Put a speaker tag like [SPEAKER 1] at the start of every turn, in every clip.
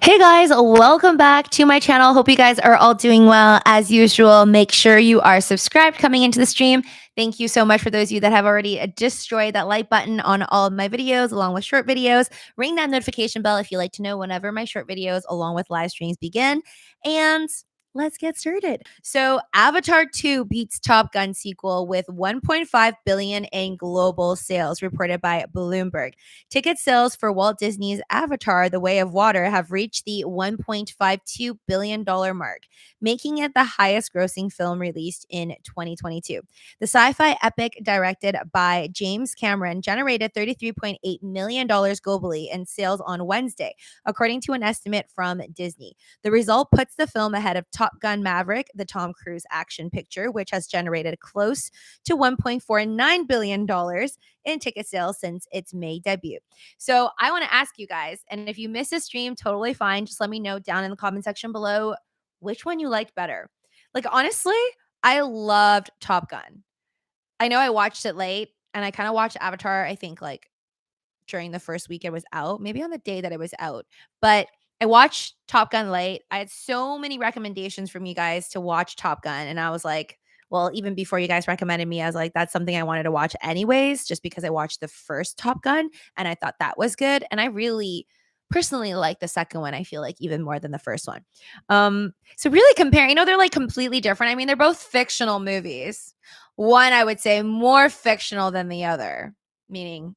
[SPEAKER 1] Hey guys, welcome back to my channel. Hope you guys are all doing well. As usual, make sure you are subscribed coming into the stream. Thank you so much for those of you that have already destroyed that like button on all of my videos, along with short videos. Ring that notification bell if you like to know whenever my short videos, along with live streams, begin. And let's get started. So, Avatar 2 beats Top Gun sequel with 1.5 billion in global sales, reported by Bloomberg. Ticket sales for Walt Disney's Avatar: The Way of Water have reached the $1.52 billion mark, making it the highest grossing film released in 2022. The sci-fi epic, directed by James Cameron, generated $33.8 million globally in sales on Wednesday, according to an estimate from Disney. The result puts the film ahead of Top Gun: Maverick, the Tom Cruise action picture, which has generated close to $1.49 billion in ticket sales since its May debut. So I want to ask you guys, and if you miss a stream, totally fine. Just let me know down in the comment section below which one you liked better. Like, honestly, I loved Top Gun. I know I watched it late, and I kind of watched Avatar, I think, like during the first week it was out, maybe on the day that it was out. But I watched Top Gun late. I had so many recommendations from you guys to watch Top Gun. And I was like, well, even before you guys recommended me, I was like, that's something I wanted to watch anyways, just because I watched the first Top Gun and I thought that was good. And I really personally like the second one, I feel like, even more than the first one. So really comparing, they're like completely different. I mean, they're both fictional movies. One, I would say, more fictional than the other, meaning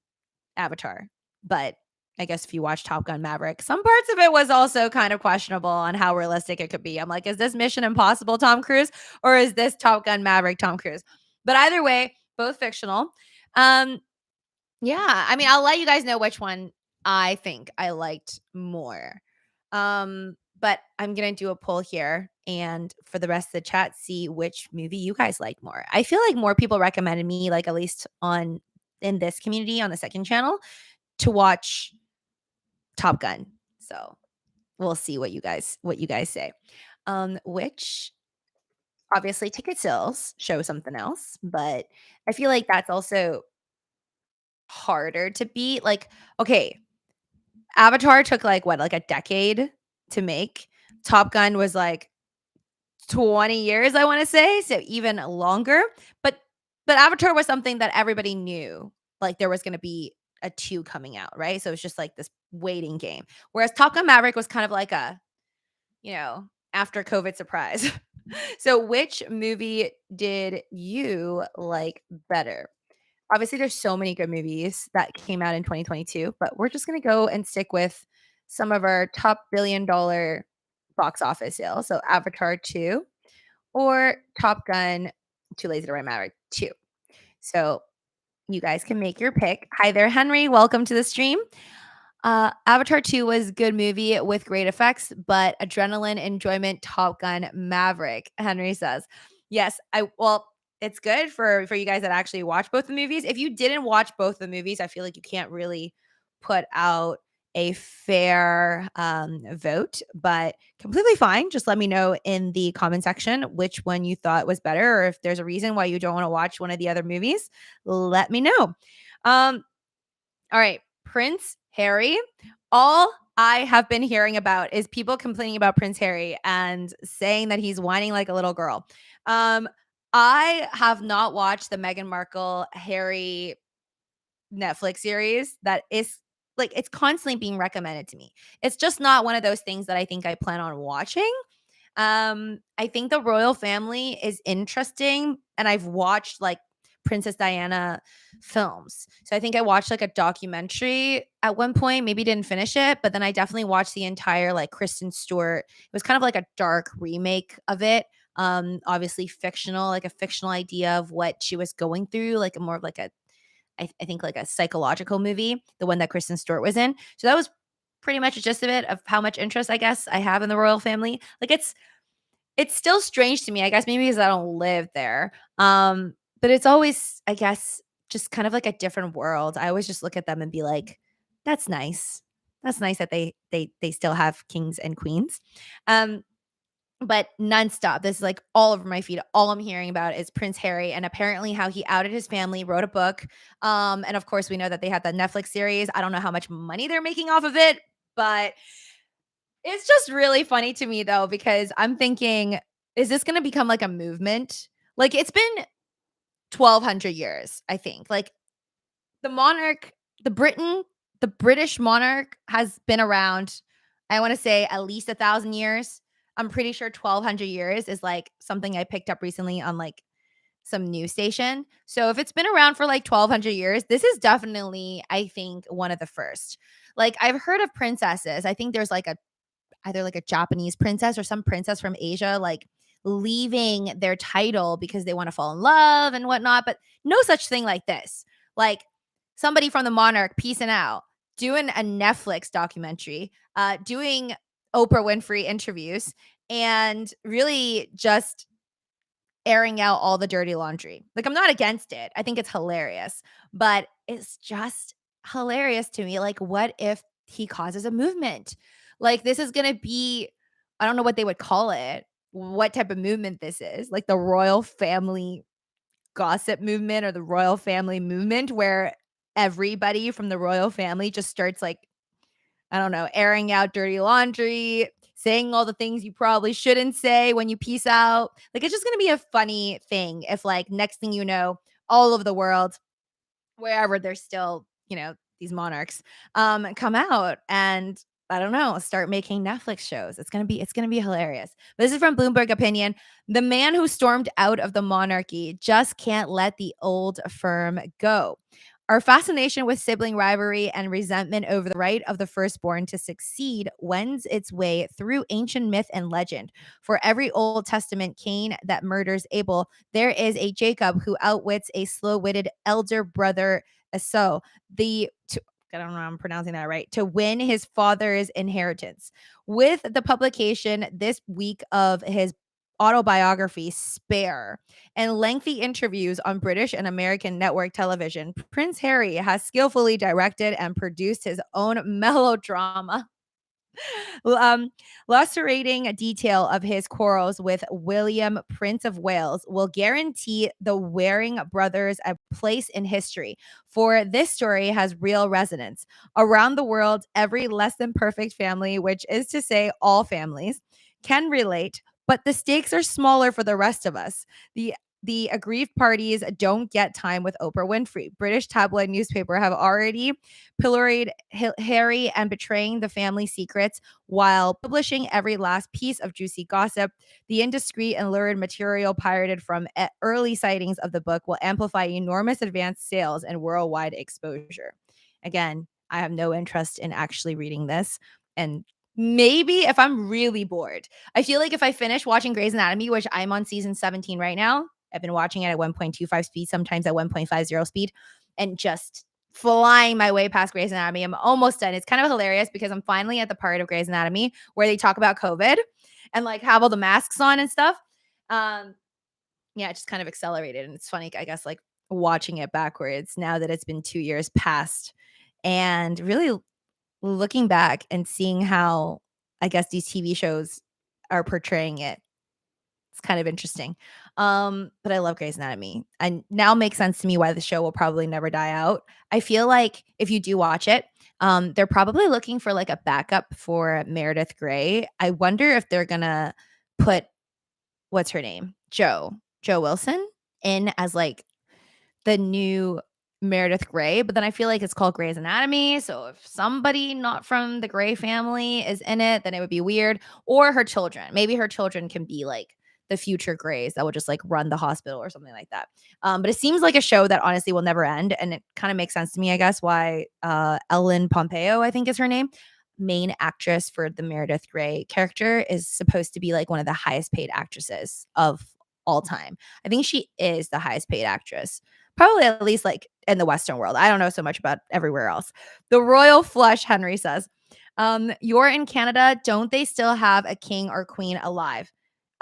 [SPEAKER 1] Avatar. But I guess if you watch Top Gun: Maverick, some parts of it was also kind of questionable on how realistic it could be. I'm like, is this Mission Impossible Tom Cruise or is this Top Gun: Maverick Tom Cruise? But either way, both fictional. Um, yeah, I mean, I'll let you guys know which one I think I liked more. But I'm gonna do a poll here, and for the rest of the chat, see which movie you guys like more. I feel like more people recommended me, like at least on in this community on the second channel, to watch Top Gun. So we'll see what you guys say. Which obviously ticket sales show something else, but I feel like that's also harder to beat. Like, okay, Avatar took like what, like a decade to make. Top Gun was like 20 years, I want to say, so even longer. But Avatar was something that everybody knew, like there was going to be a 2 coming out, right? So it's just like this waiting game. Whereas Top Gun: Maverick was kind of like a, after COVID surprise. So which movie did you like better? Obviously there's so many good movies that came out in 2022, but we're just going to go and stick with some of our top billion-dollar box office sales. So Avatar 2 or Top Gun: Too Lazy to Write Maverick 2. So you guys can make your pick. Hi there, Henry. Welcome to the stream. Avatar 2 was a good movie with great effects, but adrenaline enjoyment, Top Gun: Maverick, Henry says. Yes, it's good for you guys that actually watch both the movies. If you didn't watch both the movies, I feel like you can't really put out a fair vote, but completely fine. Just let me know in the comment section which one you thought was better, or if there's a reason why you don't want to watch one of the other movies, let me know. All right, Prince Harry. All I have been hearing about is people complaining about Prince Harry and saying that he's whining like a little girl. I have not watched the Meghan Markle Harry Netflix series that is like, it's constantly being recommended to me. It's just not one of those things that I think I plan on watching. I think the royal family is interesting, and I've watched like Princess Diana films. So I think I watched like a documentary at one point, maybe didn't finish it, but then I definitely watched the entire like Kristen Stewart. It was kind of like a dark remake of it. Obviously fictional, like a fictional idea of what she was going through, like a more of like a I think like a psychological movie, the one that Kristen Stewart was in. So that was pretty much just a bit of how much interest I guess I have in the royal family. Like it's still strange to me, I guess maybe because I don't live there. But it's always, I guess, just kind of like a different world. I always just look at them and be like, that's nice. That's nice that they still have kings and queens. Um, but nonstop, this is like all over my feed. All I'm hearing about is Prince Harry and apparently how he outed his family, wrote a book. And of course, we know that they had the Netflix series. I don't know how much money they're making off of it, but It's just really funny to me though, because I'm thinking, is this gonna become like a movement? Like, it's been 1,200 years, I think. Like, the monarch, the Britain, the British monarch has been around, I wanna say at least 1,000 years. I'm pretty sure 1,200 years is, like, something I picked up recently on, like, some news station. So if it's been around for, like, 1,200 years, this is definitely, I think, one of the first. Like, I've heard of princesses. I think there's, like, a either like a Japanese princess or some princess from Asia, like leaving their title because they want to fall in love and whatnot. But no such thing like this. Like somebody from the monarch piecing out, doing a Netflix documentary, doing Oprah Winfrey interviews, and really just airing out all the dirty laundry. Like, I'm not against it. I think it's hilarious, but it's just hilarious to me. Like, what if he causes a movement? Like, this is going to be, I don't know what they would call it, what type of movement this is, like the royal family gossip movement or the royal family movement, where everybody from the royal family just starts like, I don't know, airing out dirty laundry, saying all the things you probably shouldn't say when you peace out. Like, it's just gonna be a funny thing if, like, next thing you know, all over the world, wherever there's still, these monarchs, come out and I don't know, start making Netflix shows. It's gonna be hilarious. This is from Bloomberg Opinion. The man who stormed out of the monarchy just can't let the old firm go. Our fascination with sibling rivalry and resentment over the right of the firstborn to succeed wends its way through ancient myth and legend. For every Old Testament Cain that murders Abel, there is a Jacob who outwits a slow-witted elder brother Esau. I don't know if I'm pronouncing that right, to win his father's inheritance. With the publication this week of his autobiography, Spare, and lengthy interviews on British and American network television, Prince Harry has skillfully directed and produced his own melodrama. Um, Lacerating detail of his quarrels with William, Prince of Wales, will guarantee the Waring brothers a place in history, for this story has real resonance. Around the world, every less than perfect family, which is to say all families, can relate, but the stakes are smaller for the rest of us. The aggrieved parties don't get time with Oprah Winfrey. British tabloid newspaper have already pilloried Harry and betraying the family secrets while publishing every last piece of juicy gossip. The indiscreet and lurid material pirated from early sightings of the book will amplify enormous advanced sales and worldwide exposure. Again, I have no interest in actually reading this. And maybe if I'm really bored, I feel like if I finish watching Grey's Anatomy, which I'm on season 17 right now, I've been watching it at 1.25 speed, sometimes at 1.50 speed, and just flying my way past Grey's Anatomy. I'm almost done. It's kind of hilarious because I'm finally at the part of Grey's Anatomy where they talk about COVID and like have all the masks on and stuff. Um, yeah, it just kind of accelerated. And it's funny, I guess, like watching it backwards now that it's been 2 years past and really looking back and seeing how I guess these TV shows are portraying it. It's kind of interesting. But I love Grey's Anatomy. And now makes sense to me why the show will probably never die out. I feel like if you do watch it, they're probably looking for like a backup for Meredith Grey. I wonder if they're gonna put what's her name? Jo Wilson in as like the new Meredith Grey, but then I feel like it's called Grey's Anatomy. So if somebody not from the Grey family is in it, then it would be weird. Or her children. Maybe her children can be like the future Greys that will just like run the hospital or something like that. But it seems like a show that honestly will never end. And it kind of makes sense to me, I guess, why Ellen Pompeo, I think is her name, main actress for the Meredith Grey character, is supposed to be like one of the highest paid actresses of all time. I think she is the highest paid actress. Probably at least like in the Western world. I don't know so much about everywhere else. The royal flush, Henry says. You're in Canada. Don't they still have a king or queen alive?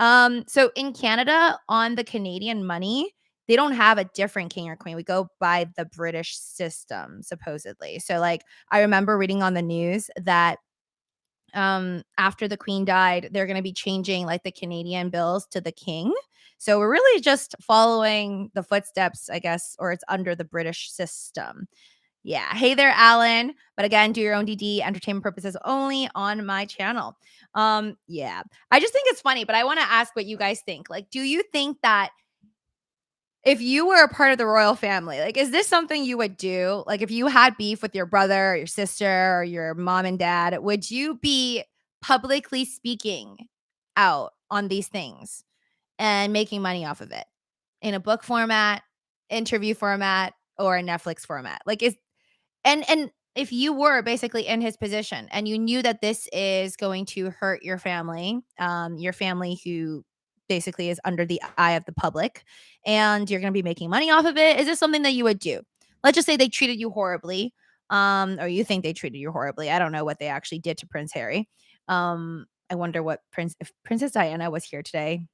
[SPEAKER 1] So in Canada, on the Canadian money, they don't have a different king or queen. We go by the British system, supposedly. So like I remember reading on the news that after the queen died, they're going to be changing like the Canadian bills to the king. So we're really just following the footsteps, I guess, or it's under the British system. Yeah. Hey there, Alan. But again, do your own DD, entertainment purposes only on my channel. Yeah. I just think it's funny, but I want to ask what you guys think. Like, do you think that if you were a part of the royal family, like, is this something you would do? Like, if you had beef with your brother or your sister or your mom and dad, would you be publicly speaking out on these things and making money off of it in a book format, interview format, or a Netflix format? Like, is and if you were basically in his position and you knew that this is going to hurt your family who basically is under the eye of the public, and you're going to be making money off of it, is this something that you would do? Let's just say they treated you horribly, or you think they treated you horribly. I don't know what they actually did to Prince Harry. I wonder what if Princess Diana was here today,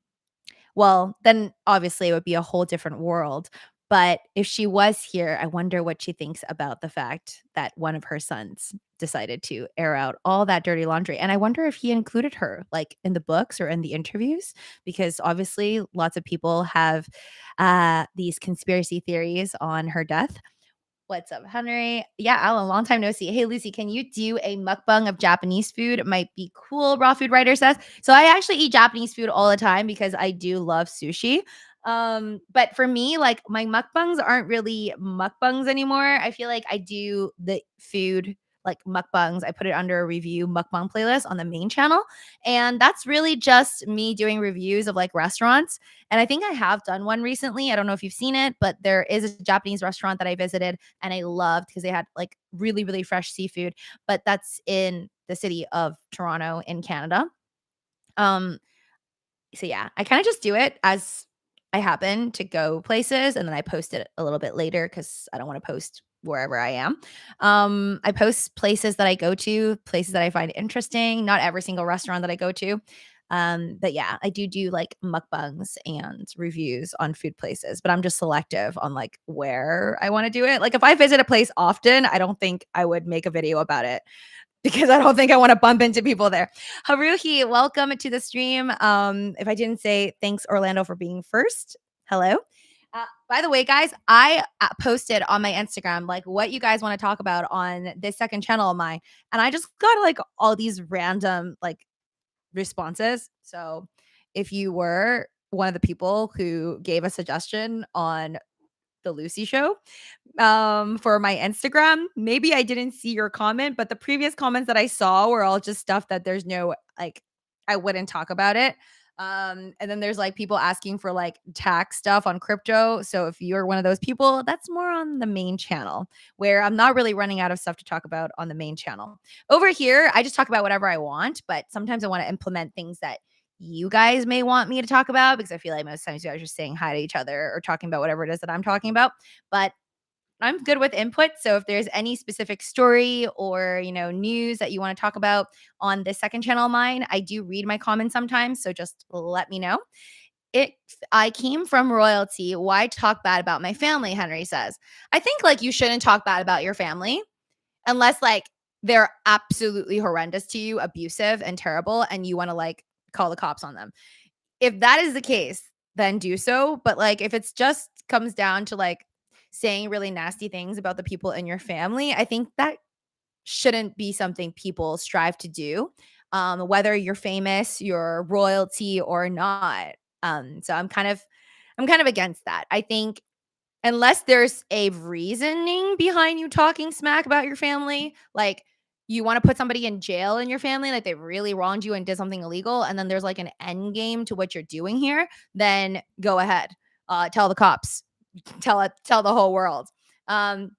[SPEAKER 1] well, then obviously it would be a whole different world. But if she was here, I wonder what she thinks about the fact that one of her sons decided to air out all that dirty laundry. And I wonder if he included her, like, in the books or in the interviews, because obviously lots of people have these conspiracy theories on her death. What's up, Henry? Yeah, Alan, long time no see. Hey, Lucy, can you do a mukbang of Japanese food? It might be cool, Raw Food Writer says. So I actually eat Japanese food all the time because I do love sushi. But for me, like, my mukbangs aren't really mukbangs anymore. I feel like I do the food like mukbangs. I put it under a review mukbang playlist on the main channel. And that's really just me doing reviews of like restaurants. And I think I have done one recently. I don't know if you've seen it, but there is a Japanese restaurant that I visited and I loved because they had like really, really fresh seafood. But that's in the city of Toronto in Canada. Um, so yeah, I kind of just do it as I happen to go places and then I post it a little bit later because I don't want to post wherever I am. I post places that I go to, places that I find interesting, not every single restaurant that I go to. But yeah, I do like mukbangs and reviews on food places, but I'm just selective on like where I want to do it. Like if I visit a place often, I don't think I would make a video about it because I don't think I want to bump into people there. Haruhi, welcome to the stream. If I didn't say thanks, Orlando, for being first. Hello. By the way, guys, I posted on my Instagram like what you guys want to talk about on this second channel of mine, and I just got like all these random like responses. So if you were one of the people who gave a suggestion on the Lucy show, for my Instagram. Maybe I didn't see your comment, but the previous comments that I saw were all just stuff that there's no like I wouldn't talk about it. And then there's like people asking for like tax stuff on crypto. So if you're one of those people, that's more on the main channel where I'm not really running out of stuff to talk about on the main channel. Over here, I just talk about whatever I want, but sometimes I want to implement things that you guys may want me to talk about because I feel like most times you guys are just saying hi to each other or talking about whatever it is that I'm talking about. But I'm good with input. So if there's any specific story or, news that you want to talk about on the second channel of mine, I do read my comments sometimes. So just let me know. If I came from royalty, why talk bad about my family? Henry says. I think like you shouldn't talk bad about your family unless like they're absolutely horrendous to you, abusive and terrible, and you want to like call the cops on them. If that is the case, then do so. But like if it's just comes down to like saying really nasty things about the people in your family, I think that shouldn't be something people strive to do. Whether you're famous, you're royalty or not. So I'm kind of against that. I think unless there's a reasoning behind you talking smack about your family, like you want to put somebody in jail in your family, like they really wronged you and did something illegal, and then there's like an end game to what you're doing here, then go ahead. Tell the cops, tell the whole world. Um,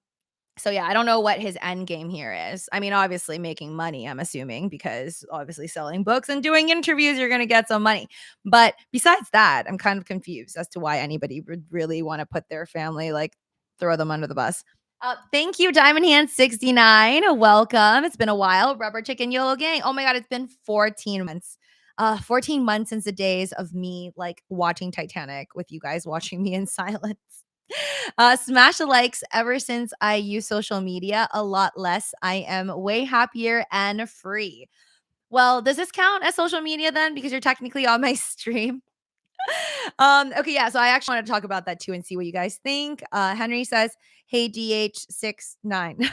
[SPEAKER 1] so yeah, I don't know what his end game here is. I mean, obviously making money, I'm assuming, because obviously selling books and doing interviews, you're going to get some money. But besides that, I'm kind of confused as to why anybody would really want to put their family, like throw them under the bus. Thank you, Diamond Hand 69. Welcome. It's been a while. Rubber Chicken YOLO Gang. Oh my God, it's been 14 months. 14 months since the days of me like watching Titanic with you guys watching me in silence. Smash the likes. Ever since I use social media a lot less, I am way happier and free. Well, does this count as social media then? Because you're technically on my stream. Okay, yeah. So I actually want to talk about that too and see what you guys think. Henry says, "Hey DH69,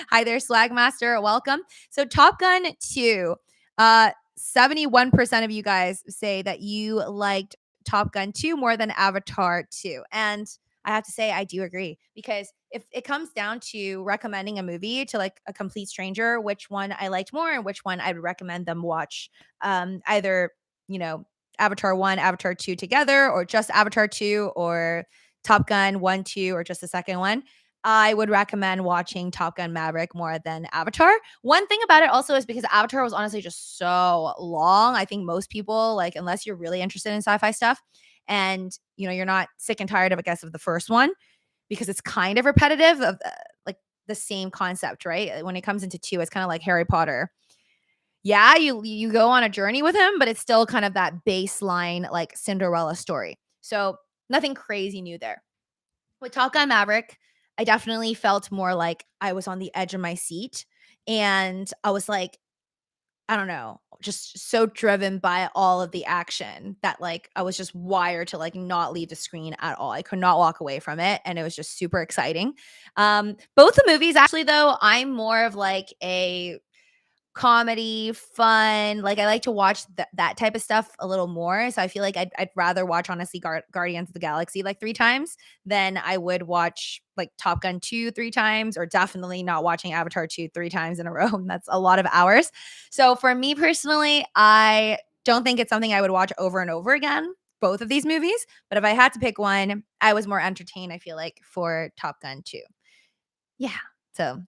[SPEAKER 1] hi there, Swagmaster, welcome." So Top Gun 2, 71% of you guys say that you liked Top Gun 2 more than Avatar 2, and I have to say I do agree because if it comes down to recommending a movie to like a complete stranger, which one I liked more and which one I would recommend them watch, either you know Avatar 1, Avatar 2 together, or just Avatar 2, or Top Gun 1, 2, or just the second one, I would recommend watching Top Gun Maverick more than Avatar. One thing about it also is because Avatar was honestly just so long. I think most people, like, unless you're really interested in sci fi stuff and, you're not sick and tired of, I guess, of the first one, because it's kind of repetitive of like the same concept, right? When it comes into two, it's kind of like Harry Potter. Yeah, you go on a journey with him, but it's still kind of that baseline like Cinderella story. So nothing crazy new there. With Top Gun Maverick, I definitely felt more like I was on the edge of my seat, and I was like, I don't know, just so driven by all of the action that like I was just wired to like not leave the screen at all. I could not walk away from it, and it was just super exciting. Both the movies actually though, I'm more of like a comedy, fun. Like I like to watch that type of stuff a little more. So I feel like I'd rather watch honestly Guardians of the Galaxy like three times than I would watch like Top Gun 2 three times, or definitely not watching Avatar 2 three times in a row. That's a lot of hours. So for me personally, I don't think it's something I would watch over and over again, both of these movies. But if I had to pick one, I was more entertained, I feel like, for Top Gun 2. Yeah. So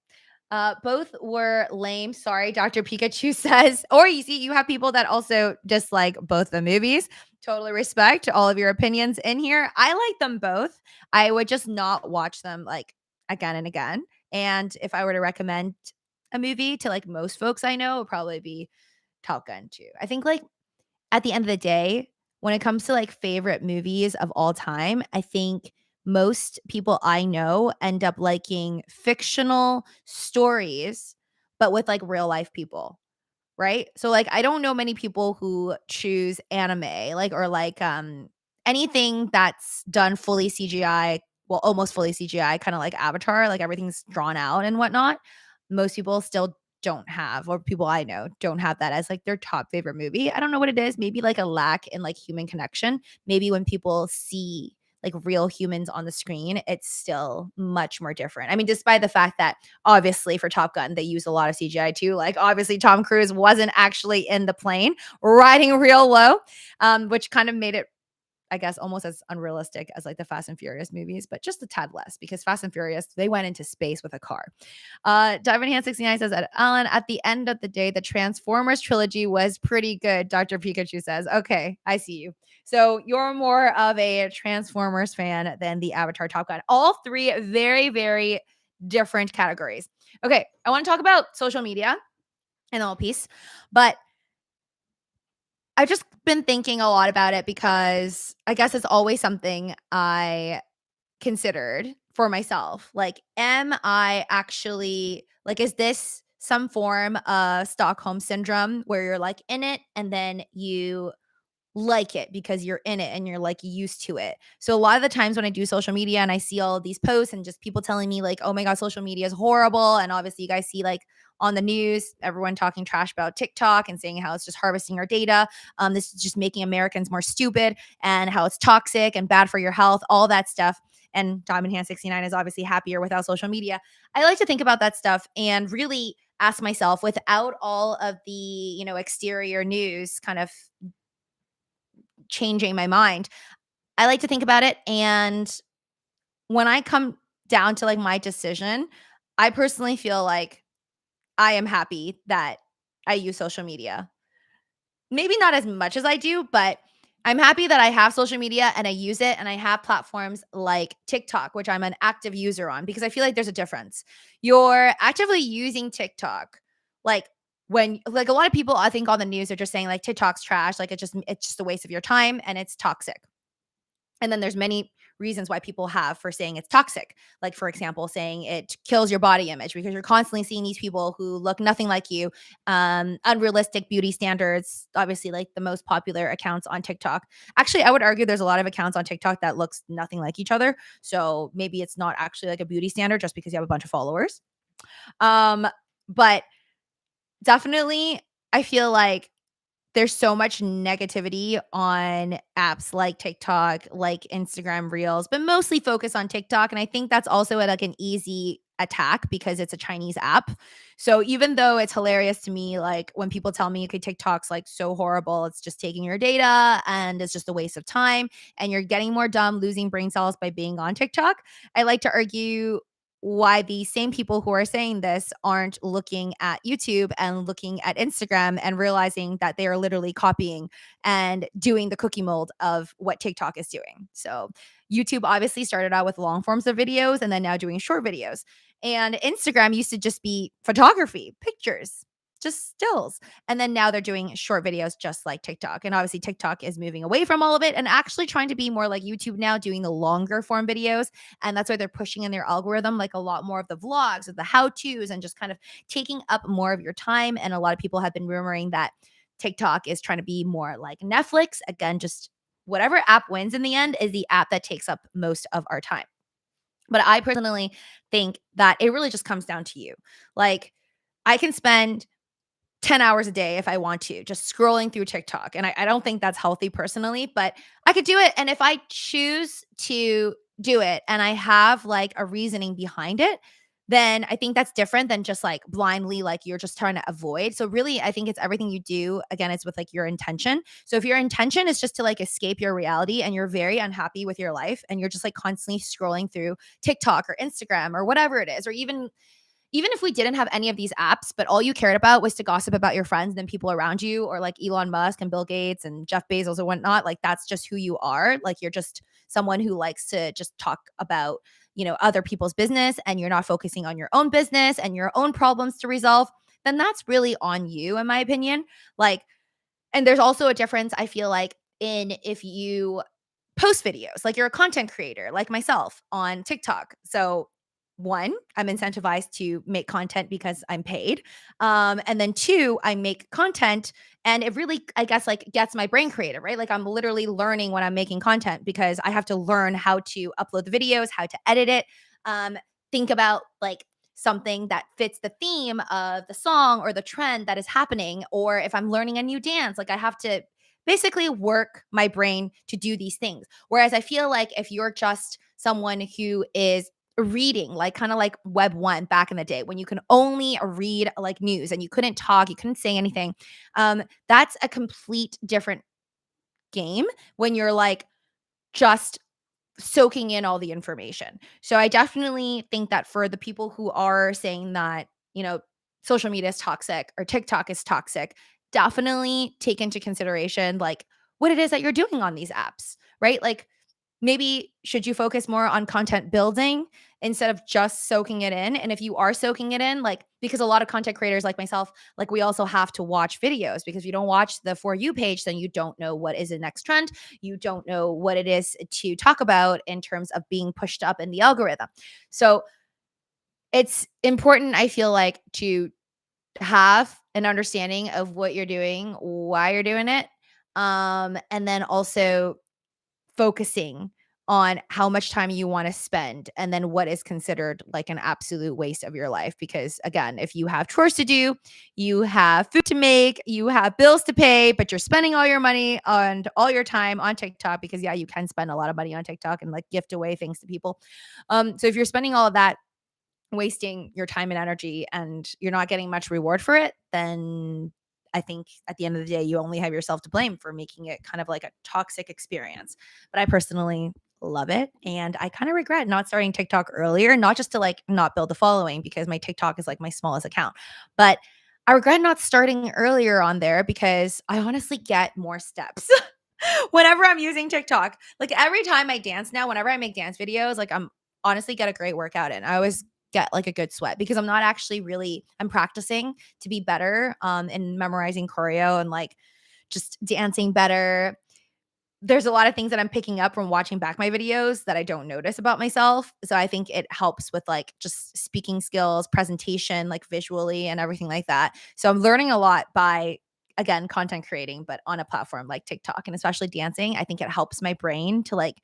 [SPEAKER 1] both were lame. Sorry, Dr. Pikachu says. Or you see, you have people that also dislike both the movies. Totally respect all of your opinions in here. I like them both. I would just not watch them like again and again. And if I were to recommend a movie to like most folks I know, it would probably be Top Gun 2. I think like at the end of the day, when it comes to like favorite movies of all time, I think most people I know end up liking fictional stories, but with like real life people, right? So like I don't know many people who choose anime, like, or like anything that's done fully CGI, well, almost fully CGI, kind of like Avatar, like everything's drawn out and whatnot. Most people still don't have, or people I know don't have that as like their top favorite movie. I don't know what it is. Maybe like a lack in like human connection. Maybe when people see like real humans on the screen, it's still much more different. I mean, despite the fact that obviously for Top Gun, they use a lot of CGI too. Like obviously Tom Cruise wasn't actually in the plane riding real low, which kind of made it, I guess, almost as unrealistic as like the Fast and Furious movies, but just a tad less because Fast and Furious, they went into space with a car. Diamond Hand 69 says, Alan, at the end of the day, the Transformers trilogy was pretty good. Dr. Pikachu says, okay, I see you. So you're more of a Transformers fan than the Avatar Top Gun. All three very, very different categories. Okay, I want to talk about social media and the whole piece, but I've just been thinking a lot about it because I guess it's always something I considered for myself. Like, am I actually like, is this some form of Stockholm syndrome where you're like in it and then you like it because you're in it and you're like used to it. So a lot of the times when I do social media and I see all of these posts and just people telling me like, "Oh my god, social media is horrible." And obviously you guys see like on the news, everyone talking trash about TikTok and saying how it's just harvesting our data. This is just making Americans more stupid and how it's toxic and bad for your health, all that stuff. And Diamond Hand 69 is obviously happier without social media. I like to think about that stuff and really ask myself, without all of the, exterior news kind of changing my mind, I like to think about it, and when I come down to, like, my decision, I personally feel like I am happy that I use social media. Maybe not as much as I do, but I'm happy that I have social media and I use it, and I have platforms like TikTok, which I'm an active user on, because I feel like there's a difference. You're actively using TikTok, like, when like, a lot of people, I think, on the news are just saying, like, TikTok's trash, like, it's just a waste of your time and it's toxic. And then there's many reasons why people have for saying it's toxic. Like, for example, saying it kills your body image because you're constantly seeing these people who look nothing like you, unrealistic beauty standards, obviously, like the most popular accounts on TikTok. Actually, I would argue there's a lot of accounts on TikTok that looks nothing like each other. So maybe it's not actually like a beauty standard just because you have a bunch of followers. But definitely, I feel like there's so much negativity on apps like TikTok, like Instagram Reels, but mostly focus on TikTok. And I think that's also like an easy attack because it's a Chinese app. So even though it's hilarious to me, like when people tell me, okay, TikTok's like so horrible, it's just taking your data and it's just a waste of time and you're getting more dumb, losing brain cells by being on TikTok. I like to argue why the same people who are saying this aren't looking at YouTube and looking at Instagram and realizing that they are literally copying and doing the cookie mold of what TikTok is doing. So, YouTube obviously started out with long forms of videos and then now doing short videos. And Instagram used to just be photography, pictures, just stills. And then now they're doing short videos just like TikTok. And obviously, TikTok is moving away from all of it and actually trying to be more like YouTube now, doing the longer form videos. And that's why they're pushing in their algorithm, like a lot more of the vlogs, of the how to's, and just kind of taking up more of your time. And a lot of people have been rumoring that TikTok is trying to be more like Netflix. Again, just whatever app wins in the end is the app that takes up most of our time. But I personally think that it really just comes down to you. Like, I can spend 10 hours a day if I want to, just scrolling through TikTok. And I don't think that's healthy personally, but I could do it. And if I choose to do it and I have like a reasoning behind it, then I think that's different than just like blindly, like you're just trying to avoid. So, really, I think it's everything you do. Again, it's with like your intention. So, if your intention is just to like escape your reality and you're very unhappy with your life and you're just like constantly scrolling through TikTok or Instagram or whatever it is, or even if we didn't have any of these apps, but all you cared about was to gossip about your friends and people around you, or like Elon Musk and Bill Gates and Jeff Bezos or whatnot, like that's just who you are. Like you're just someone who likes to just talk about, other people's business and you're not focusing on your own business and your own problems to resolve, then that's really on you, in my opinion. Like, and there's also a difference, I feel like, in if you post videos, like you're a content creator like myself on TikTok. So, one, I'm incentivized to make content because I'm paid. And then two, I make content and it really, I guess, like gets my brain creative, right? Like I'm literally learning when I'm making content because I have to learn how to upload the videos, how to edit it, think about like something that fits the theme of the song or the trend that is happening. Or if I'm learning a new dance, like I have to basically work my brain to do these things. Whereas I feel like if you're just someone who is reading, like kind of like Web 1 back in the day when you can only read like news and you couldn't talk, you couldn't say anything, that's a complete different game when you're like just soaking in all the information. So I definitely think that for the people who are saying that, social media is toxic or TikTok is toxic, definitely take into consideration like what it is that you're doing on these apps, right? Like maybe should you focus more on content building instead of just soaking it in? And if you are soaking it in, like because a lot of content creators like myself, like we also have to watch videos because if you don't watch the For You page, then you don't know what is the next trend. You don't know what it is to talk about in terms of being pushed up in the algorithm. So it's important, I feel like, to have an understanding of what you're doing, why you're doing it, and then also focusing on how much time you want to spend and then what is considered like an absolute waste of your life. Because again, if you have chores to do, you have food to make, you have bills to pay, but you're spending all your money and all your time on TikTok because yeah, you can spend a lot of money on TikTok and like gift away things to people. So if you're spending all of that wasting your time and energy and you're not getting much reward for it, then I think at the end of the day, you only have yourself to blame for making it kind of like a toxic experience. But I personally love it. And I kind of regret not starting TikTok earlier, not just to like not build a following because my TikTok is like my smallest account, but I regret not starting earlier on there because I honestly get more steps. Whenever I'm using TikTok, like every time I dance now, whenever I make dance videos, like I'm honestly get a great workout in. I always get like a good sweat because I'm not actually really I'm practicing to be better in memorizing choreo and like just dancing better. there's a lot of things that I'm picking up from watching back my videos that I don't notice about myself. So I think it helps with like just speaking skills, presentation, like visually and everything like that. So I'm learning a lot by, again, content creating, but on a platform like TikTok and especially dancing. I think it helps my brain to like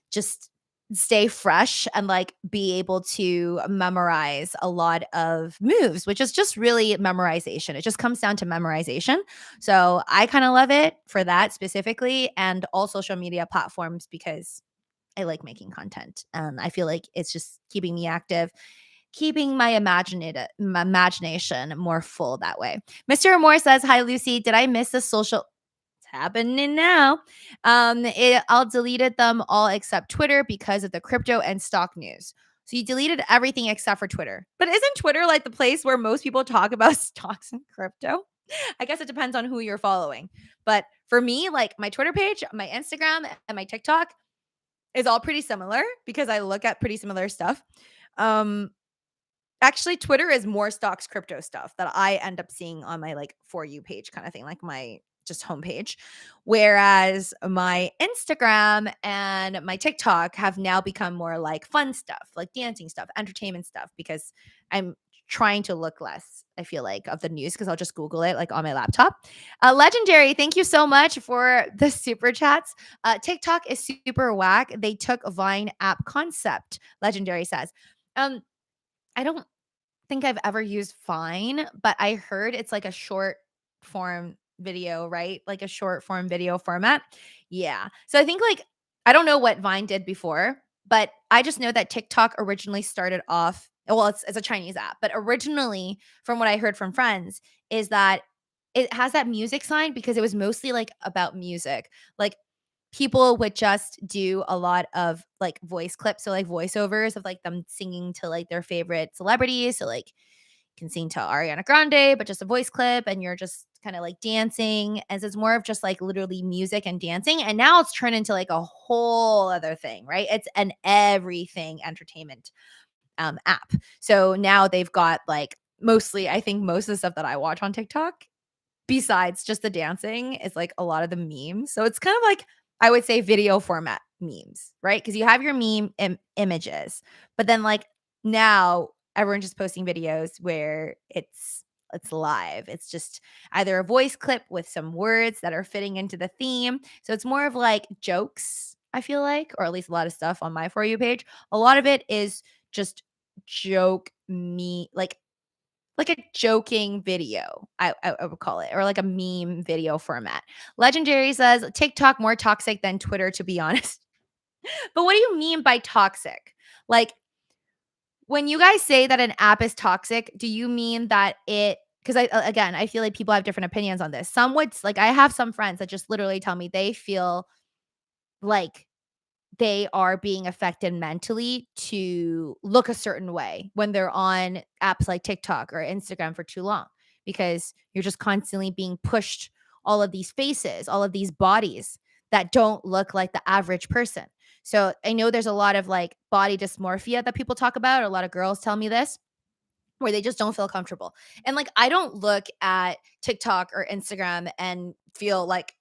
[SPEAKER 1] just stay fresh and like be able to memorize a lot of moves, which is just really memorization. It just comes down to memorization. So I kind of love it for that specifically, and all social media platforms because I like making content. I feel like it's just keeping me active, keeping my imagination more full that way. Mr. Moore says, "Hi Lucy, did I miss the social happening now. I'll deleted them all except Twitter because of the crypto and stock news. So you deleted everything except for Twitter. But isn't Twitter like the place where most people talk about stocks and crypto? I guess it depends on who you're following. But for me, like my Twitter page, my Instagram, and my TikTok is all pretty similar because I look at pretty similar stuff. Um, Actually, Twitter is more stocks, crypto stuff that I end up seeing on my like For You page kind of thing, like my just homepage. Whereas my Instagram and my TikTok have now become more like fun stuff, like dancing stuff, entertainment stuff, because I'm trying to look less, I feel like, of the news because I'll just Google it like on my laptop. Legendary, thank you so much for the super chats. TikTok is super whack. They took Vine app concept, Legendary says. Um, I don't think I've ever used Vine, but I heard it's like a short form video, right? Like a short form video format. Yeah. So I think like I don't know what Vine did before, but I just know that TikTok originally started off, well, it's a Chinese app, but originally from what I heard from friends is that it has that music sign because it was mostly like about music. Like people would just do a lot of like voice clips, so like voiceovers of like them singing to like their favorite celebrities. So like you can sing to Ariana Grande, but just a voice clip, and you're just kind of like dancing. As it's more of just like literally music and dancing. And now it's turned into like a whole other thing, right? It's an everything entertainment app. So now they've got like mostly, I think most of the stuff that I watch on TikTok besides just the dancing is like a lot of the memes. So it's kind of like I would say video format memes, right? Because you have your meme images, but then like now everyone's just posting videos where it's live. It's just either a voice clip with some words that are fitting into the theme. So it's more of like jokes, I feel like, or at least a lot of stuff on my For You page. A lot of it is just joke me like a joking video, I would call it, or like a meme video format. Legendary says TikTok more toxic than Twitter, to be honest. But what do you mean by toxic? Like when you guys say that an app is toxic, do you mean that it? Because again, I feel like people have different opinions on this. Some would like I have some friends that just literally tell me they feel like they are being affected mentally to look a certain way when they're on apps like TikTok or Instagram for too long because you're just constantly being pushed all of these faces, all of these bodies that don't look like the average person. So I know there's a lot of like body dysmorphia that people talk about. A lot of girls tell me this where they just don't feel comfortable. And like I don't look at TikTok or Instagram and feel like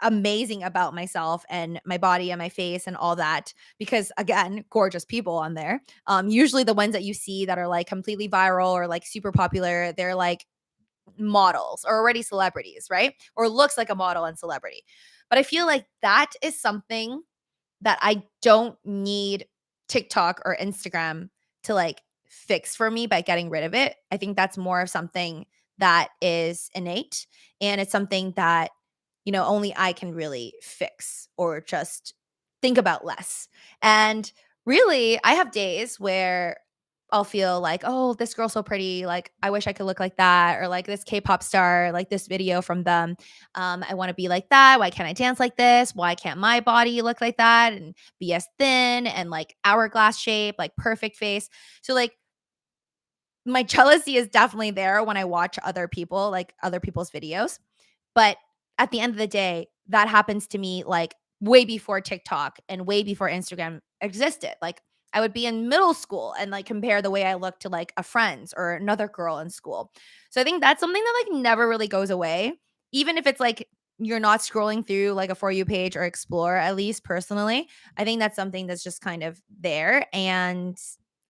[SPEAKER 1] amazing about myself and my body and my face and all that because again gorgeous people on there, usually the ones that you see that are like completely viral or like super popular, they're like models or already celebrities, right? Or looks like a model and celebrity. But I feel like that is something that I don't need TikTok or Instagram to like fix for me by getting rid of it. I think that's more of something that is innate, and it's something that only I can really fix or just think about less. And really, I have days where I'll feel like, oh, this girl's so pretty. Like, I wish I could look like that. Or like this K-pop star, like this video from them. I want to be like that. Why can't I dance like this? Why can't my body look like that and be as thin and like hourglass shape, like perfect face? So like my jealousy is definitely there when I watch other people, like other people's videos. But at the end of the day, that happens to me like way before TikTok and way before Instagram existed. Like I would be in middle school and like compare the way I look to like a friend's or another girl in school. So I think that's something that like never really goes away. Even if it's like you're not scrolling through like a For You page or explore, at least personally. I think that's something that's just kind of there, and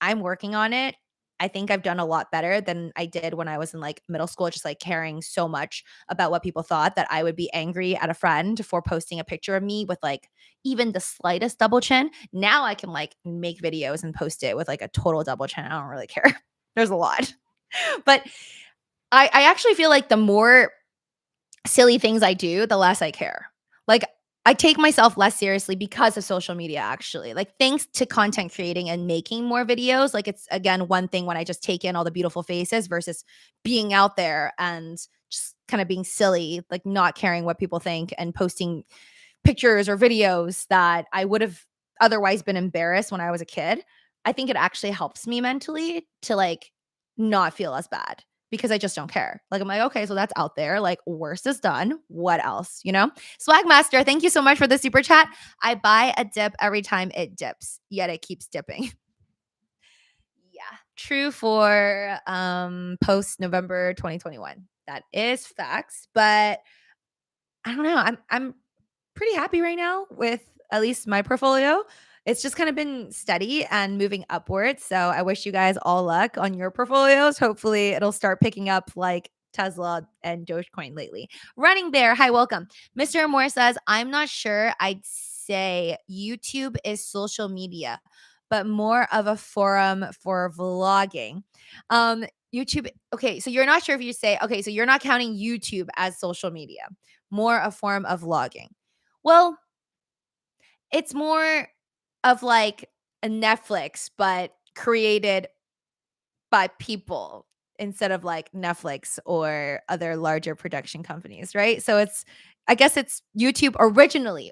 [SPEAKER 1] I'm working on it. I think I've done a lot better than I did when I was in like middle school, just like caring so much about what people thought that I would be angry at a friend for posting a picture of me with like even the slightest double chin. Now I can like make videos and post it with like a total double chin. I don't really care. There's a lot. But I actually feel like the more silly things I do, the less I care. Like, I take myself less seriously because of social media, actually. Like, thanks to content creating and making more videos, like, it's again one thing when I just take in all the beautiful faces versus being out there and just kind of being silly, like not caring what people think and posting pictures or videos that I would have otherwise been embarrassed when I was a kid. I think it actually helps me mentally to like not feel as bad because I just don't care. Like I'm like, okay, so that's out there. Like worst is done. What else? You know? Swagmaster, thank you so much for the super chat. I buy a dip every time it dips, yet it keeps dipping. Yeah. True for post November 2021. That is facts. But I don't know. I'm pretty happy right now with at least my portfolio. It's just kind of been steady and moving upwards. So I wish you guys all luck on your portfolios. Hopefully, it'll start picking up like Tesla and Dogecoin lately. Running Bear, hi, welcome. Mr. Moore says, I'm not sure I'd say YouTube is social media, but more of a forum for vlogging. YouTube, okay, so you're not sure if you say, okay, so you're not counting YouTube as social media, more a form of vlogging. Well, it's more of like a Netflix, but created by people instead of like Netflix or other larger production companies, right? So it's I guess it's YouTube originally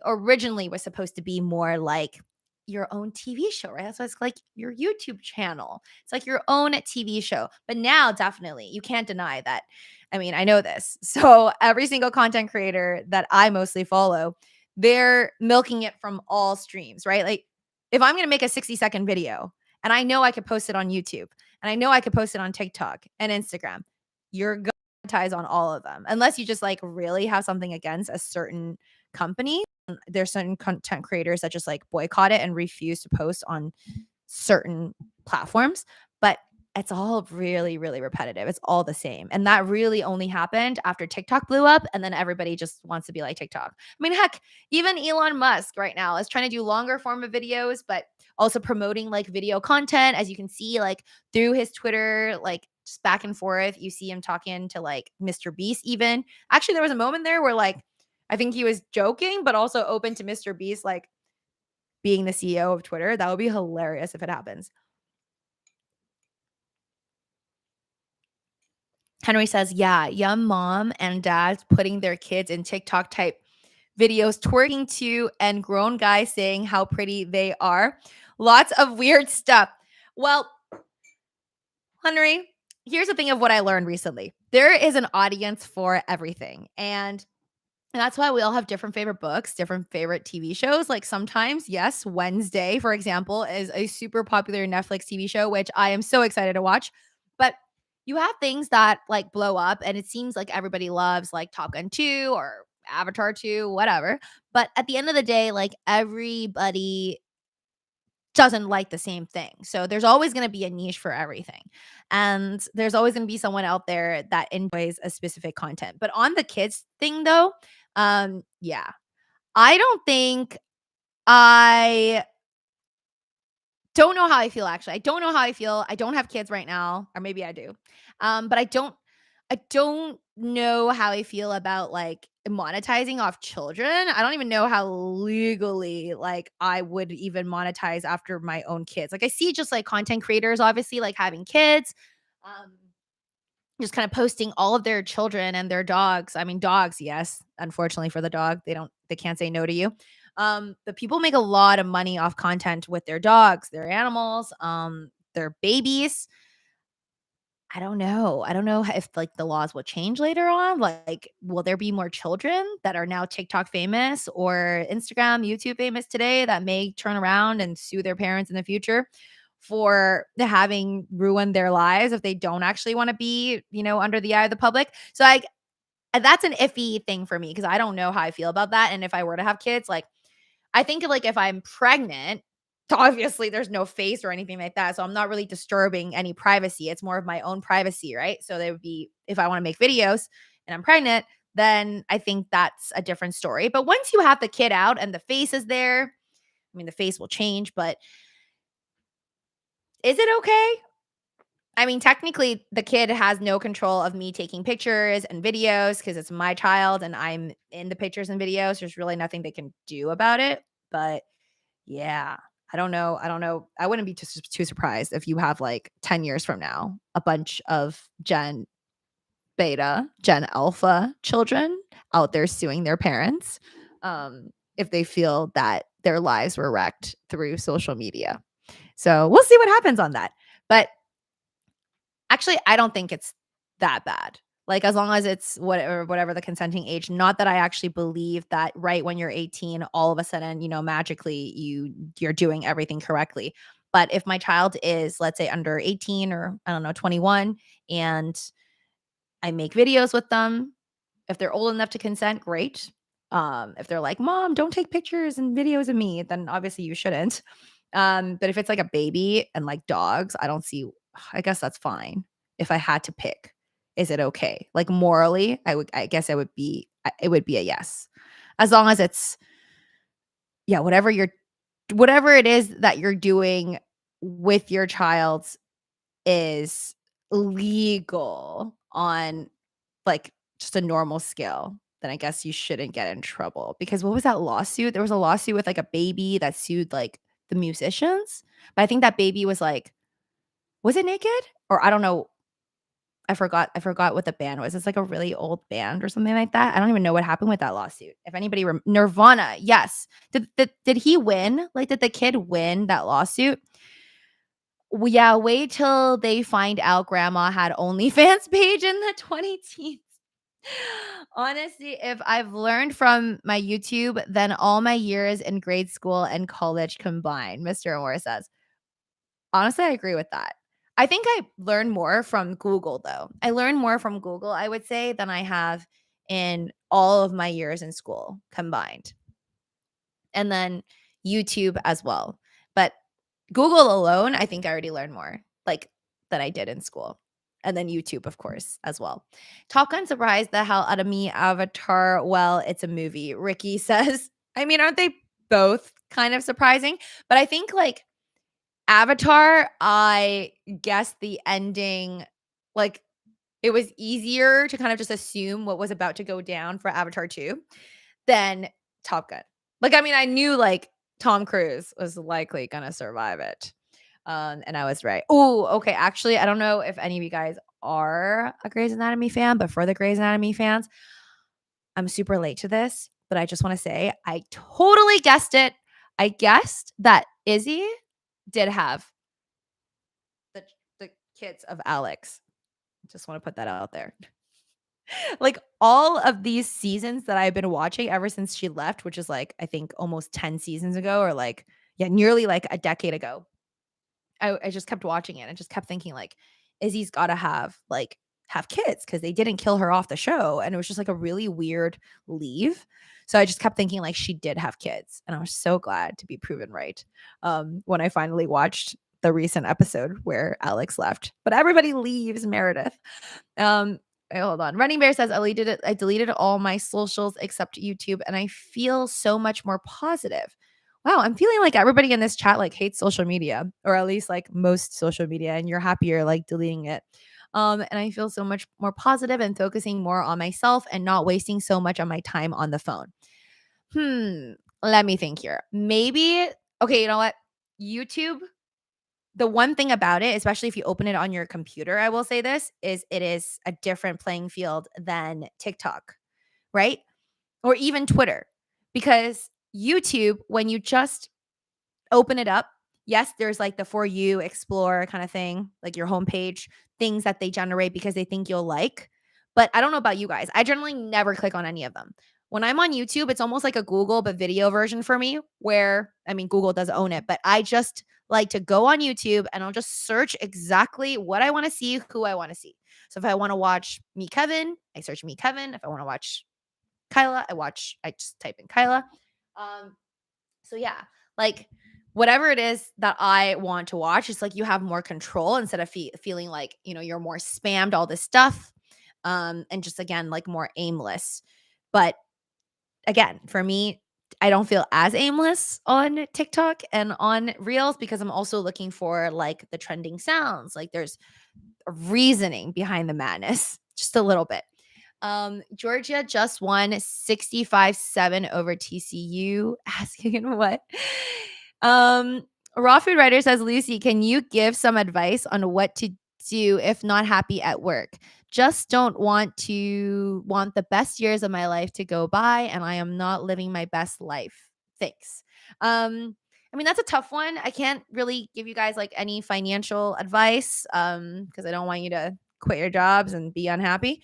[SPEAKER 1] was supposed to be more like your own TV show, right? So it's like your YouTube channel. It's like your own TV show. But now definitely you can't deny that. I mean, I know this. So every single content creator that I mostly follow, they're milking it from all streams, right? Like if I'm going to make a 60-second video and I know I could post it on YouTube, and I know I could post it on TikTok and Instagram, you're going to monetize on all of them. Unless you just like really have something against a certain company. There's certain content creators that just like boycott it and refuse to post on certain platforms. But it's all really, really repetitive. It's all the same. And that really only happened after TikTok blew up. And then everybody just wants to be like TikTok. I mean, heck, even Elon Musk right now is trying to do longer form of videos, but also promoting like video content. As you can see, like through his Twitter, like just back and forth, you see him talking to like Mr. Beast even. Actually, there was a moment there where like I think he was joking, but also open to Mr. Beast like being the CEO of Twitter. That would be hilarious if it happens. Henry says, yeah, young mom and dads putting their kids in TikTok type videos, twerking to, and grown guys saying how pretty they are. Lots of weird stuff. Well, Henry, here's the thing of what I learned recently. There is an audience for everything. And that's why we all have different favorite books, different favorite TV shows. Like sometimes, yes, Wednesday, for example, is a super popular Netflix TV show, which I am so excited to watch. But you have things that like blow up, and it seems like everybody loves like Top Gun 2 or Avatar 2, whatever. But at the end of the day, like everybody doesn't like the same thing. So there's always going to be a niche for everything. And there's always going to be someone out there that enjoys a specific content. But on the kids thing though, yeah. I don't think I don't know how I feel actually. I don't know how I feel. I don't have kids right now, or maybe I do. But I don't know how I feel about like monetizing off children. I don't even know how legally like I would even monetize after my own kids. Like I see just like content creators obviously like having kids. Um just kind of posting all of their children and their dogs. I mean, dogs, yes. Unfortunately for the dog, they can't say no to you. But people make a lot of money off content with their dogs, their animals, their babies. I don't know. I don't know if like the laws will change later on. Like, will there be more children that are now TikTok famous or Instagram, YouTube famous today that may turn around and sue their parents in the future for having ruined their lives if they don't actually want to be, under the eye of the public? So that's an iffy thing for me because I don't know how I feel about that. And if I were to have kids, like I think like if I'm pregnant, obviously there's no face or anything like that. So I'm not really disturbing any privacy. It's more of my own privacy, right? So they would be if I want to make videos and I'm pregnant, then I think that's a different story. But once you have the kid out and the face is there, I mean the face will change, but is it okay? I mean, technically, the kid has no control of me taking pictures and videos because it's my child and I'm in the pictures and videos. There's really nothing they can do about it. But yeah, I don't know. I don't know. I wouldn't be too surprised if you have like 10 years from now, a bunch of Gen Beta, Gen Alpha children out there suing their parents if they feel that their lives were wrecked through social media. So we'll see what happens on that. But actually, I don't think it's that bad. Like, as long as it's whatever the consenting age, not that I actually believe that right when you're 18, all of a sudden, magically you're doing everything correctly. But if my child is, let's say, under 18 or I don't know, 21, and I make videos with them, if they're old enough to consent, great. If they're like, "Mom, don't take pictures and videos of me," then obviously you shouldn't. But if it's like a baby and like dogs, I guess that's fine. If I had to pick, is it okay? Like morally, I guess it would be a yes. As long as it's, yeah, whatever it is that you're doing with your child is legal on like just a normal scale, then I guess you shouldn't get in trouble. Because what was that lawsuit? There was a lawsuit with like a baby that sued like the musicians. But I think that baby was like, was it naked? Or I don't know. I forgot what the band was. It's like a really old band or something like that. I don't even know what happened with that lawsuit. If anybody Nirvana, yes. Did he win? Like did the kid win that lawsuit? Well, yeah, wait till they find out grandma had OnlyFans page in the 2010s. Honestly, if I've learned from my YouTube, then all my years in grade school and college combined, Mr. Moore says. Honestly, I agree with that. I think I learned more from Google, though. I learned more from Google, I would say, than I have in all of my years in school combined. And then YouTube as well. But Google alone, I think I already learned more, like, than I did in school. And then YouTube, of course, as well. Top Gun surprised the hell out of me. Avatar, well, it's a movie. Ricky says, I mean, aren't they both kind of surprising? But I think, like, Avatar, I guess the ending, like, it was easier to kind of just assume what was about to go down for Avatar 2 than Top Gun. Like, I mean, I knew, like, Tom Cruise was likely gonna survive it. And I was right. Oh, okay. Actually, I don't know if any of you guys are a Grey's Anatomy fan, but for the Grey's Anatomy fans, I'm super late to this, but I just want to say I totally guessed it. I guessed that Izzy did have the the kids of Alex. Just want to put that out there. Like all of these seasons that I've been watching ever since she left, which is like I think almost 10 seasons ago or like yeah, nearly like a decade ago. I just kept watching it and just kept thinking like Izzy's got to have kids because they didn't kill her off the show and it was just like a really weird leave. So I just kept thinking like she did have kids and I was so glad to be proven right when I finally watched the recent episode where Alex left. But everybody leaves Meredith. Hold on. Running Bear says I deleted all my socials except YouTube and I feel so much more positive. Wow, I'm feeling like everybody in this chat like hates social media, or at least like most social media, and you're happier like deleting it. And I feel so much more positive and focusing more on myself and not wasting so much of my time on the phone. Let me think here. Maybe, okay, you know what? YouTube, the one thing about it, especially if you open it on your computer, I will say this, is it is a different playing field than TikTok, right? Or even Twitter. Because YouTube, when you just open it up, yes, there's like the For You, Explore kind of thing, like your homepage, things that they generate because they think you'll like. But I don't know about you guys. I generally never click on any of them. When I'm on YouTube, it's almost like a Google, but video version for me, where, I mean, Google does own it, but I just like to go on YouTube and I'll just search exactly what I want to see, who I want to see. So if I want to watch Meet Kevin, I search Meet Kevin. If I want to watch Kyla, I just type in Kyla. Um, so yeah, like whatever it is that I want to watch, it's like you have more control instead of feeling like, you're more spammed all this stuff. And just again, like more aimless. But again, for me, I don't feel as aimless on TikTok and on Reels because I'm also looking for like the trending sounds. Like there's a reasoning behind the madness, just a little bit. Georgia just won 65-7 over TCU. Asking what? Raw Food Writer says, Lucy, can you give some advice on what to do if not happy at work? Just don't want the best years of my life to go by, and I am not living my best life. Thanks. I mean, that's a tough one. I can't really give you guys like any financial advice because I don't want you to quit your jobs and be unhappy.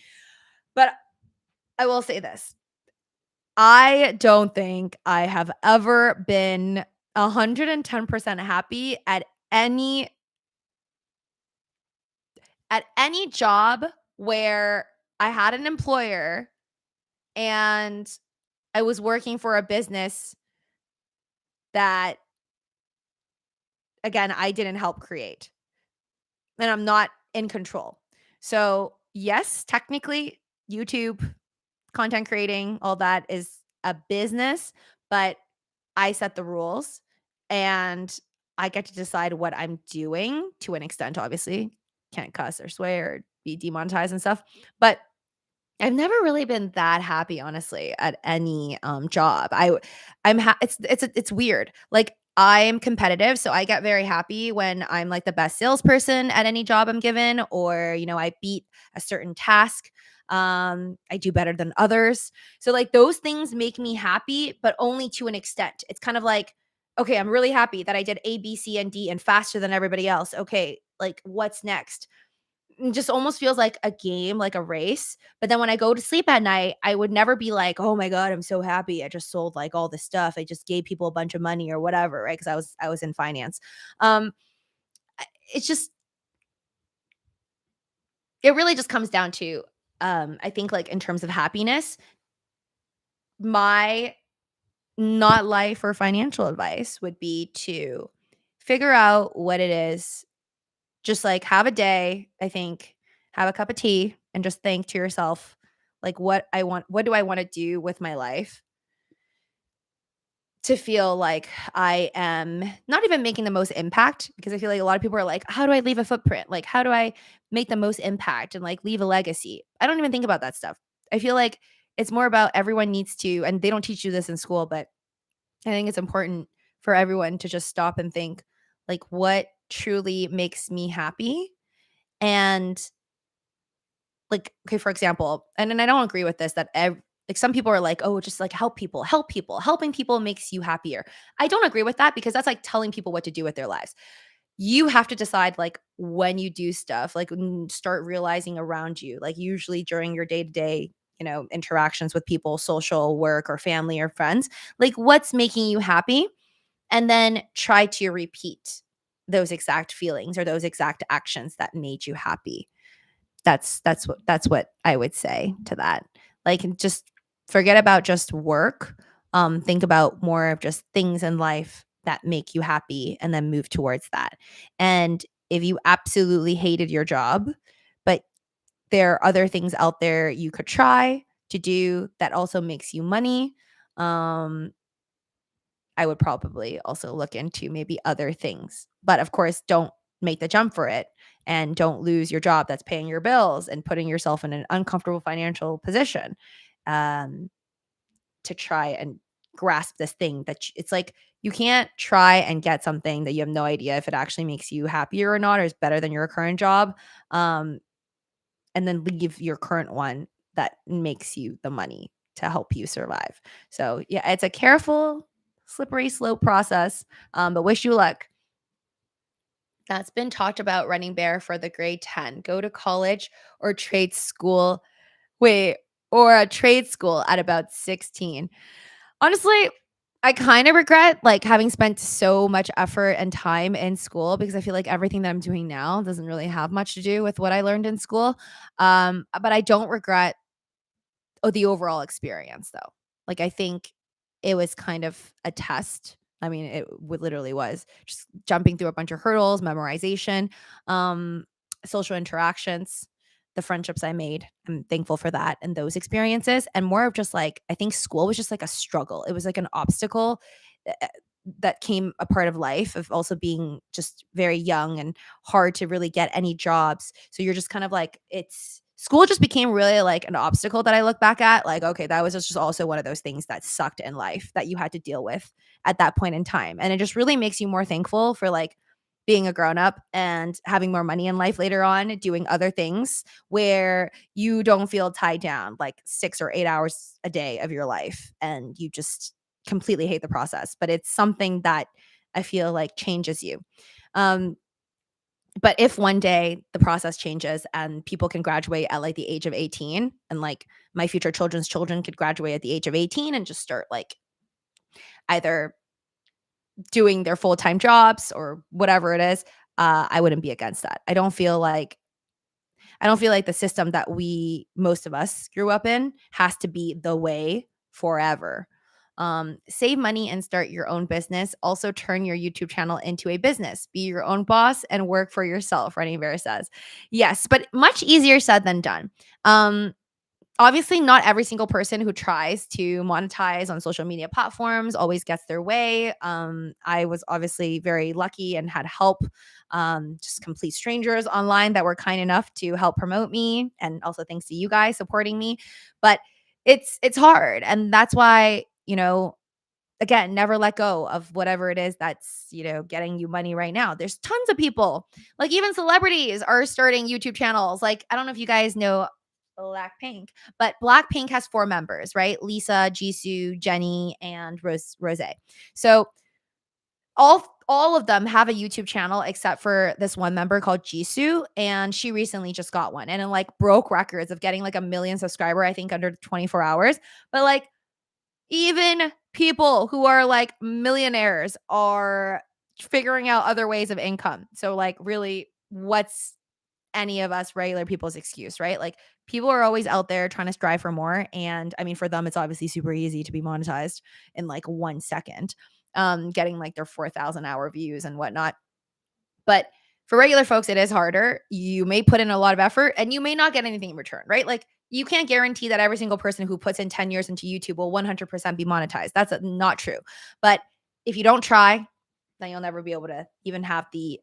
[SPEAKER 1] But I will say this. I don't think I have ever been 110% happy at any job where I had an employer and I was working for a business that, again, I didn't help create and I'm not in control. So, yes, technically, YouTube, content creating, all that is a business, but I set the rules and I get to decide what I'm doing to an extent, obviously. Can't cuss or swear or be demonetized and stuff. But I've never really been that happy, honestly, at any job. It's weird. Like I am competitive, so I get very happy when I'm like the best salesperson at any job I'm given, or I beat a certain task. I do better than others. So like those things make me happy, but only to an extent. It's kind of like, okay, I'm really happy that I did A, B, C, and D and faster than everybody else. Okay, like what's next? It just almost feels like a game, like a race. But then when I go to sleep at night, I would never be like, "Oh my god, I'm so happy. I just sold like all this stuff. I just gave people a bunch of money or whatever," right? Because I was in finance. Um, it's just it really just comes down to I think like in terms of happiness, my not life or financial advice would be to figure out what it is. Just, like, have a day, I think, have a cup of tea, and just think to yourself, like, what do I wanna do with my life to feel like I am not even making the most impact? Because I feel like a lot of people are like, "How do I leave a footprint? Like, how do I make the most impact and, like, leave a legacy?" I don't even think about that stuff. I feel like it's more about everyone needs to, and they don't teach you this in school, but I think it's important for everyone to just stop and think, like, what truly makes me happy? And like, okay, for example, and then I don't agree with this that like some people are like, "Oh, just like help people, help people. Helping people makes you happier." I don't agree with that because that's like telling people what to do with their lives. You have to decide like when you do stuff, like start realizing around you, like usually during your day-to-day, interactions with people, social, work, or family or friends, like what's making you happy, and then try to repeat those exact feelings or those exact actions that made you happy. That's what I would say to that. Like, just forget about just work. Think about more of just things in life that make you happy and then move towards that. And if you absolutely hated your job, but there are other things out there you could try to do that also makes you money, um, I would probably also look into maybe other things. But of course, don't make the jump for it and don't lose your job that's paying your bills and putting yourself in an uncomfortable financial position um, to try and grasp this thing it's like you can't try and get something that you have no idea if it actually makes you happier or not or is better than your current job, um, and then leave your current one that makes you the money to help you survive. So, yeah, it's a careful, slippery slope process, but wish you luck. That's been talked about running bear for the grade 10. Go to college or trade school. Wait, or a trade school at about 16. Honestly, I kind of regret, like, having spent so much effort and time in school because I feel like everything that I'm doing now doesn't really have much to do with what I learned in school. But I don't regret the overall experience, though. Like, I think it was kind of a test. I mean, it would literally was just jumping through a bunch of hurdles, memorization, um, social interactions, the friendships I made. I'm thankful for that and those experiences. And more of just like, I think school was just like a struggle. It was like an obstacle uh, that came a part of life of also being just very young and hard to really get any jobs. So you're just kind of like, it's school just became really like an obstacle that I look back at. Like, okay, that was just also one of those things that sucked in life that you had to deal with at that point in time. And it just really makes you more thankful for like being a grown up and having more money in life later on, doing other things where you don't feel tied down like 6 or 8 hours a day of your life and you just completely hate the process. But it's something that I feel like changes you. Um, but if one day the process changes and people can graduate at like the age of 18 and like my future children's children could graduate at the age of 18 and just start like either doing their full-time jobs or whatever it is, I wouldn't be against that. I don't feel like the system that we most of us grew up in has to be the way forever. Save money and start your own business. Also, turn your YouTube channel into a business. Be your own boss and work for yourself. Rennie Bear says, yes, but much easier said than done. Um, Obviously, not every single person who tries to monetize on social media platforms always gets their way. I was obviously very lucky and had help, just complete strangers online that were kind enough to help promote me, and also thanks to you guys supporting me. But it's hard, and that's why again, never let go of whatever it is that's, getting you money right now. There's tons of people, like even celebrities are starting YouTube channels. Like, I don't know if you guys know Blackpink, but Blackpink has 4 members, right? Lisa, Jisoo, Jennie, and Rose. So all of them have a YouTube channel except for this one member called Jisoo, and she recently just got one and it like broke records of getting like a million subscriber, I think under 24 hours. But like even people who are like millionaires are figuring out other ways of income. So, like, really, what's any of us regular people's excuse, right? Like, people are always out there trying to strive for more. And I mean, for them, it's obviously super easy to be monetized in like 1 second, getting like their 4,000-hour views and whatnot. But for regular folks, it is harder. You may put in a lot of effort and you may not get anything in return, right? Like you can't guarantee that every single person who puts in 10 years into YouTube will 100% be monetized. That's not true. But if you don't try, then you'll never be able to even have the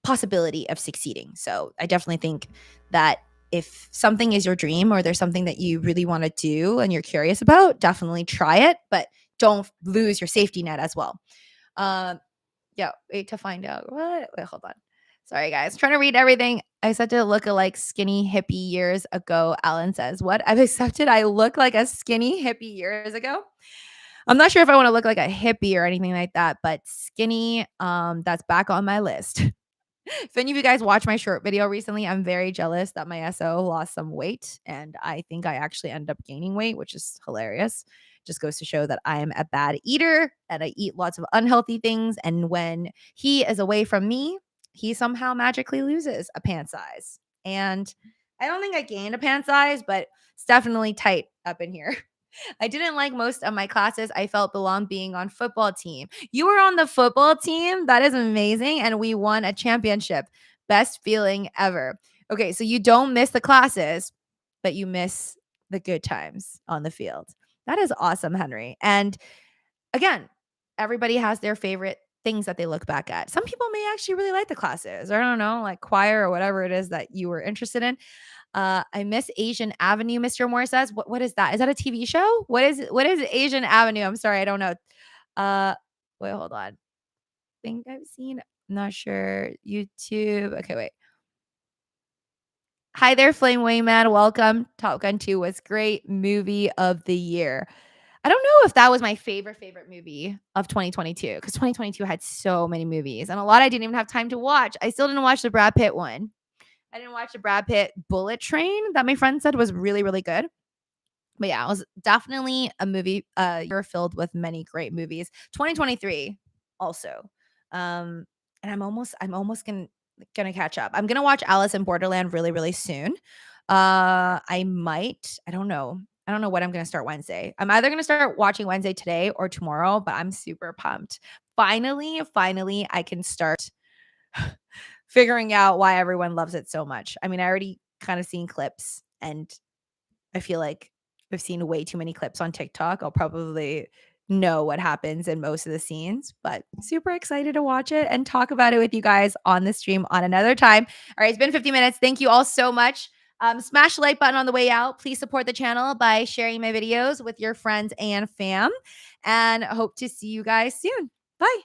[SPEAKER 1] possibility of succeeding. So I definitely think that if something is your dream or there's something that you really want to do and you're curious about, definitely try it, but don't lose your safety net as well. Um, yeah, wait to find out. What? Wait, hold on. Sorry, guys. Trying to read everything. I said to look like skinny hippie years ago. Alan says, what? I've accepted I look like a skinny hippie years ago. I'm not sure if I want to look like a hippie or anything like that, but skinny, that's back on my list. If any of you guys watched my short video recently, I'm very jealous that my SO lost some weight. And I think I actually ended up gaining weight, which is hilarious. Just goes to show that I am a bad eater and I eat lots of unhealthy things. And when he is away from me, he somehow magically loses a pant size. And I don't think I gained a pant size, but it's definitely tight up in here. I didn't like most of my classes. I felt belong being on football team. You were on the football team? That is amazing. And we won a championship. Best feeling ever. Okay, so you don't miss the classes, but you miss the good times on the field. That is awesome, Henry. And again, everybody has their favorite things that they look back at. Some people may actually really like the classes, or I don't know, like choir or whatever it is that you were interested in. I miss Asian Avenue, Mr. Moore says. What is that? Is that a TV show? What is Asian Avenue? I'm sorry, I don't know. Uh wait, hold on. Think I've seen, not sure. YouTube. Okay, wait. Hi there, Flame Wayman. Welcome. Top Gun 2 was great. Movie of the year. I don't know if that was my favorite movie of 2022 because 2022 had so many movies and a lot I didn't even have time to watch. I still didn't watch the Brad Pitt one. I didn't watch the Brad Pitt Bullet Train that my friend said was really, really good. But yeah, it was definitely a movie year filled with many great movies. 2023 also. Um and I'm almost gonna catch up. I'm gonna watch Alice in Borderland really, really soon. I don't know. I don't know what I'm gonna start Wednesday. I'm either gonna start watching Wednesday today or tomorrow, but I'm super pumped. Finally, I can start figuring out why everyone loves it so much. I mean, I already kind of seen clips and I feel like I've seen way too many clips on TikTok. I'll probably know what happens in most of the scenes, but super excited to watch it and talk about it with you guys on the stream on another time. All right, it's been 50 minutes. Thank you all so much. Smash the like button on the way out. Please support the channel by sharing my videos with your friends and fam. And hope to see you guys soon. Bye.